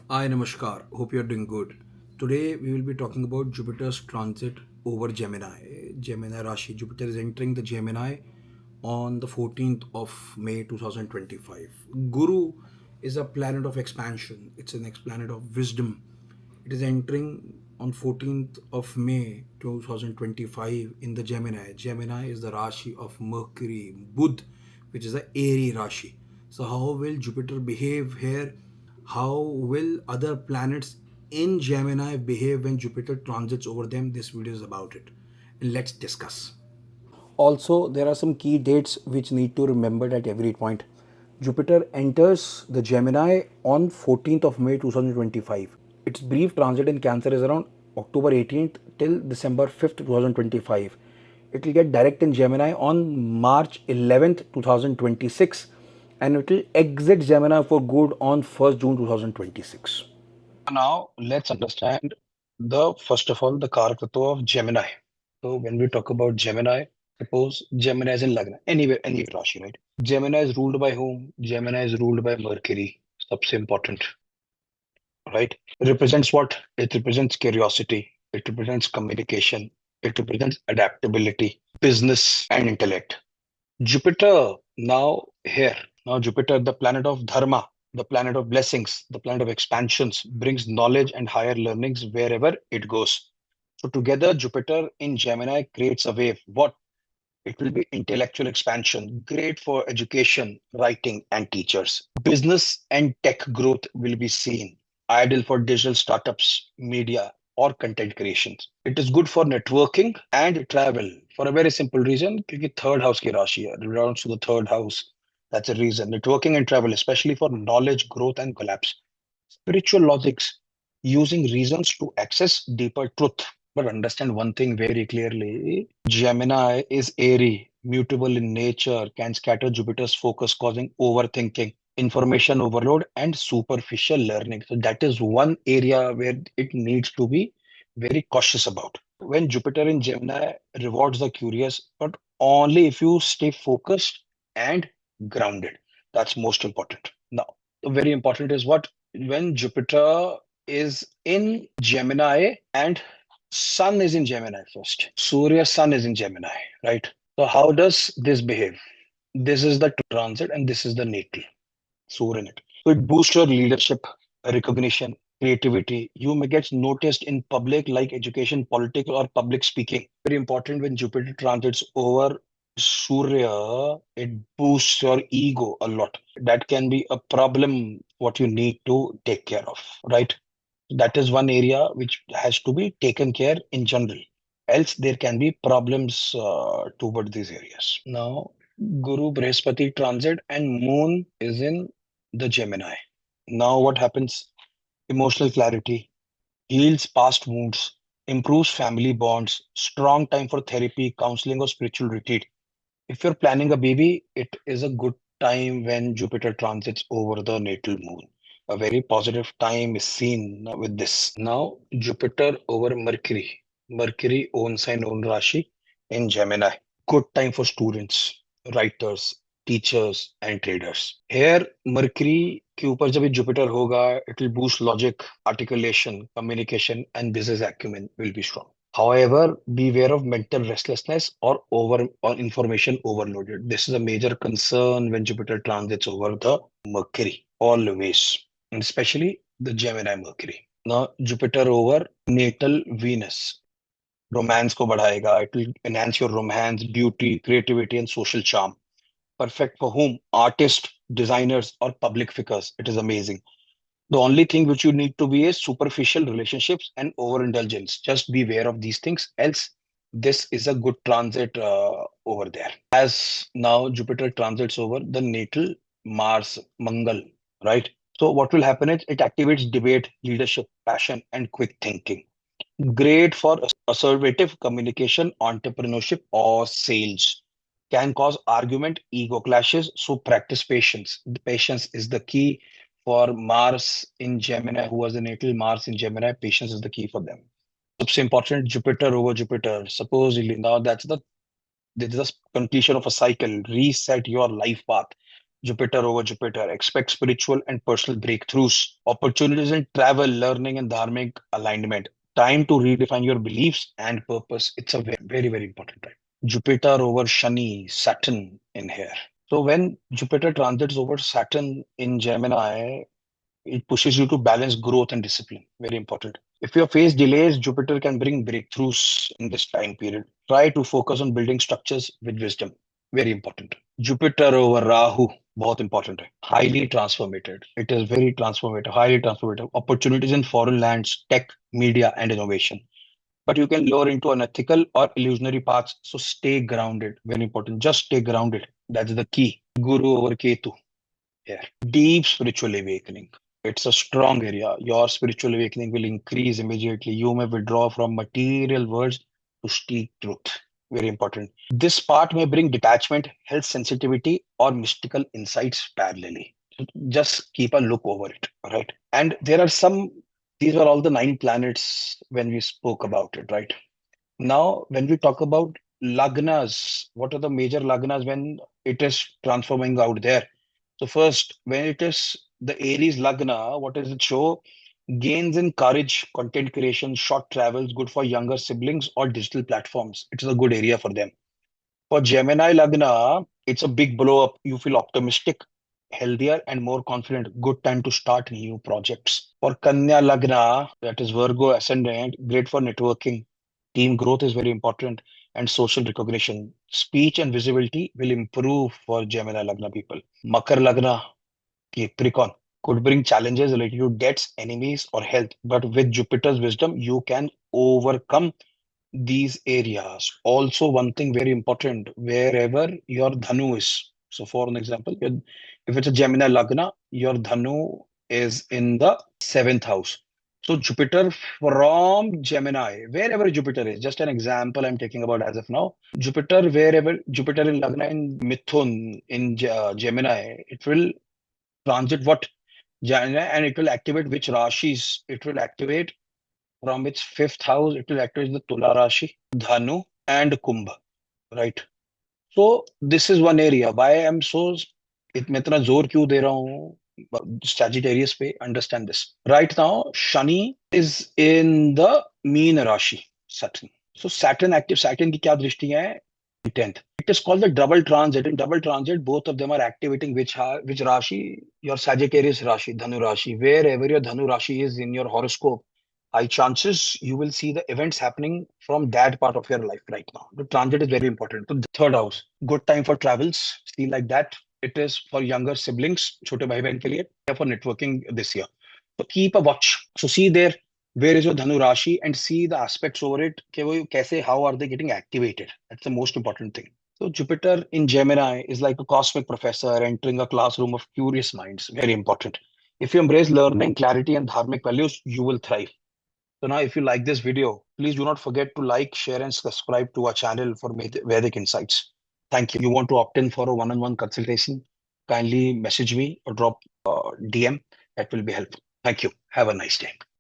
Hi, Namaskar. Hope you're doing good. Today we will be talking about Jupiter's transit over Gemini. Gemini Rashi. Jupiter is entering the Gemini on the 14th of May 2025. Guru is a planet of expansion, it's the next planet of wisdom. It is entering on 14th of May 2025 in the Gemini. Gemini is the Rashi of Mercury, Budh, which is a airy Rashi. So, how will Jupiter behave here? How will other planets in Gemini behave when Jupiter transits over them? This video is about it. And let's discuss. Also, there are some key dates which need to remembered at every point. Jupiter enters the Gemini on 14th of May 2025. Its brief transit in Cancer is around October 18th till December 5th, 2025. It will get direct in Gemini on March 11th, 2026, and it will exit Gemini for good on 1st June 2026. Now, let's understand the first of all the Karakato of Gemini. So, when we talk about Gemini, suppose Gemini is in Lagna, anywhere, any Rashi, right? Gemini is ruled by whom? Gemini is ruled by Mercury. सबसे important, right? It represents what? It represents curiosity. It represents communication. It represents adaptability, business, and intellect. Jupiter now here. Now Jupiter, the planet of dharma, the planet of blessings, the planet of expansions, brings knowledge and higher learnings wherever it goes. So together, Jupiter in Gemini creates a wave. What? It will be intellectual expansion, great for education, writing, and teachers. Business and tech growth will be seen, ideal for digital startups, media, or content creations. It is good for networking and travel for a very simple reason, because third house की राशि है, it belongs to the third house. That's a reason. Networking and travel, especially for knowledge, growth, and collapse. Spiritual logics, using reasons to access deeper truth. But understand one thing very clearly, Gemini is airy, mutable in nature, can scatter Jupiter's focus, causing overthinking, information overload, and superficial learning. So that is one area where it needs to be very cautious about. When Jupiter in Gemini rewards the curious, but only if you stay focused and grounded. That's most important. Now, very important is what? When Jupiter is in Gemini and Sun is in Gemini first. Surya Sun is in Gemini, right? So how does this behave? This is the transit and this is the natal Surya in it. So it boosts your leadership, recognition, creativity. You may get noticed in public like education, political, or public speaking. Very important when Jupiter transits over Surya, it boosts your ego a lot. That can be a problem what you need to take care of, right? That is one area which has to be taken care in general. Else there can be problems toward these areas. Now, Guru Brihaspati transit and Moon is in the Gemini. Now, what happens? Emotional clarity, heals past wounds, improves family bonds, strong time for therapy, counseling, or spiritual retreat. If you're planning a baby, it is a good time when Jupiter transits over the natal moon. A very positive time is seen with this. Now, Jupiter over Mercury. Mercury owns sign own Rashi in Gemini. Good time for students, writers, teachers, and traders. Here, Mercury के ऊपर जब ये Jupiter होगा, it will boost logic, articulation, communication, and business acumen will be strong. However, beware of mental restlessness or information overloaded. This is a major concern when Jupiter transits over the Mercury, always, and especially the Gemini Mercury. Now, Jupiter over natal Venus. Romance को बढ़ाएगा. It will enhance your romance, beauty, creativity, and social charm. Perfect for whom? Artists, designers, or public figures. It is amazing. The only thing which you need to be is superficial relationships and overindulgence. Just be aware of these things, else this is a good transit over there. As now Jupiter transits over the natal Mars, Mangal, right? So what will happen is it activates debate, leadership, passion, and quick thinking. Great for assertive communication, entrepreneurship, or sales. Can cause argument, ego clashes. So practice patience. The patience is the key for Mars in Gemini, who has a natal Mars in Gemini. Patience is the key for them. सबसे important Jupiter over Jupiter. Supposedly now that's the completion of a cycle. Reset your life path. Jupiter over Jupiter. Expect spiritual and personal breakthroughs, opportunities in travel, learning, and dharmic alignment. Time to redefine your beliefs and purpose. It's a very, very important time. Jupiter over Shani, Saturn in here. So when Jupiter transits over Saturn in Gemini, it pushes you to balance growth and discipline. Very important. If you face delays, Jupiter can bring breakthroughs in this time period. Try to focus on building structures with wisdom. Very important. Jupiter over Rahu, बहुत important है. Highly transformative. It is very transformative, highly transformative. Opportunities in foreign lands, tech, media, and innovation. But you can lure into unethical or illusionary paths. So stay grounded. Very important. Just stay grounded. That's the key. Guru over Ketu. Yeah. Deep spiritual awakening. It's a strong area. Your spiritual awakening will increase immediately. You may withdraw from material worlds to seek truth. Very important. This part may bring detachment, health sensitivity, or mystical insights parallelly. So just keep a look over it. All right. And there are some, these were all the 9 planets when we spoke about it, right? Now, when we talk about lagnas, what are the major lagnas when it is transforming out there? So first, when it is the Aries Lagna, what does it show? Gains in courage, content creation, short travels, good for younger siblings or digital platforms. It is a good area for them. For Gemini Lagna, it's a big blow up. You feel optimistic, healthier, and more confident. Good time to start new projects. For Kanya Lagna, that is Virgo ascendant, great for networking. Team growth is very important and social recognition. Speech and visibility will improve for Gemini Lagna people. Makar Lagna, Capricorn, could bring challenges related to debts, enemies, or health. But with Jupiter's wisdom, you can overcome these areas. Also, one thing very important, wherever your Dhanu is. So, for an example, if it's a Gemini Lagna, your Dhanu is in the seventh house. So, Jupiter from Gemini, wherever Jupiter is, just an example I'm taking about as of now. Jupiter, wherever Jupiter in Lagna in Mithun, in Gemini, it will transit what? Gemini, and it will activate which Rashis? It will activate from its fifth house, it will activate the Tula Rashi, Dhanu, and Kumbh, right? So this is one area. Why I'm so मैं इतना जोर क्यों दे रहा हूँ Sagittarius पे? Understand this. Right now, Shani is in the Mean Rashi, Saturn. So Saturn active, Saturn की क्या दृष्टि है? 10th. It is called the double transit. In double transit, both of them are activating which Rashi? Your Sagittarius Rashi, Dhanu Rashi. Wherever your Dhanu Rashi is in your horoscope, high chances you will see the events happening from that part of your life right now. The transit is very important. So the third house, good time for travels. See like that. It is for younger siblings, छोटे भाई बहन के लिए, for networking this year. So keep a watch. So see there, where is your Dhanu Rashi and see the aspects over it. कि वो कैसे, how are they getting activated? That's the most important thing. So Jupiter in Gemini is like a cosmic professor entering a classroom of curious minds. Very important. If you embrace learning, clarity, and dharmic values, you will thrive. So now, if you like this video, please do not forget to like, share, and subscribe to our channel for Vedic Insights. Thank you. You want to opt in for a one-on-one consultation? Kindly message me or drop DM. That will be helpful. Thank you. Have a nice day.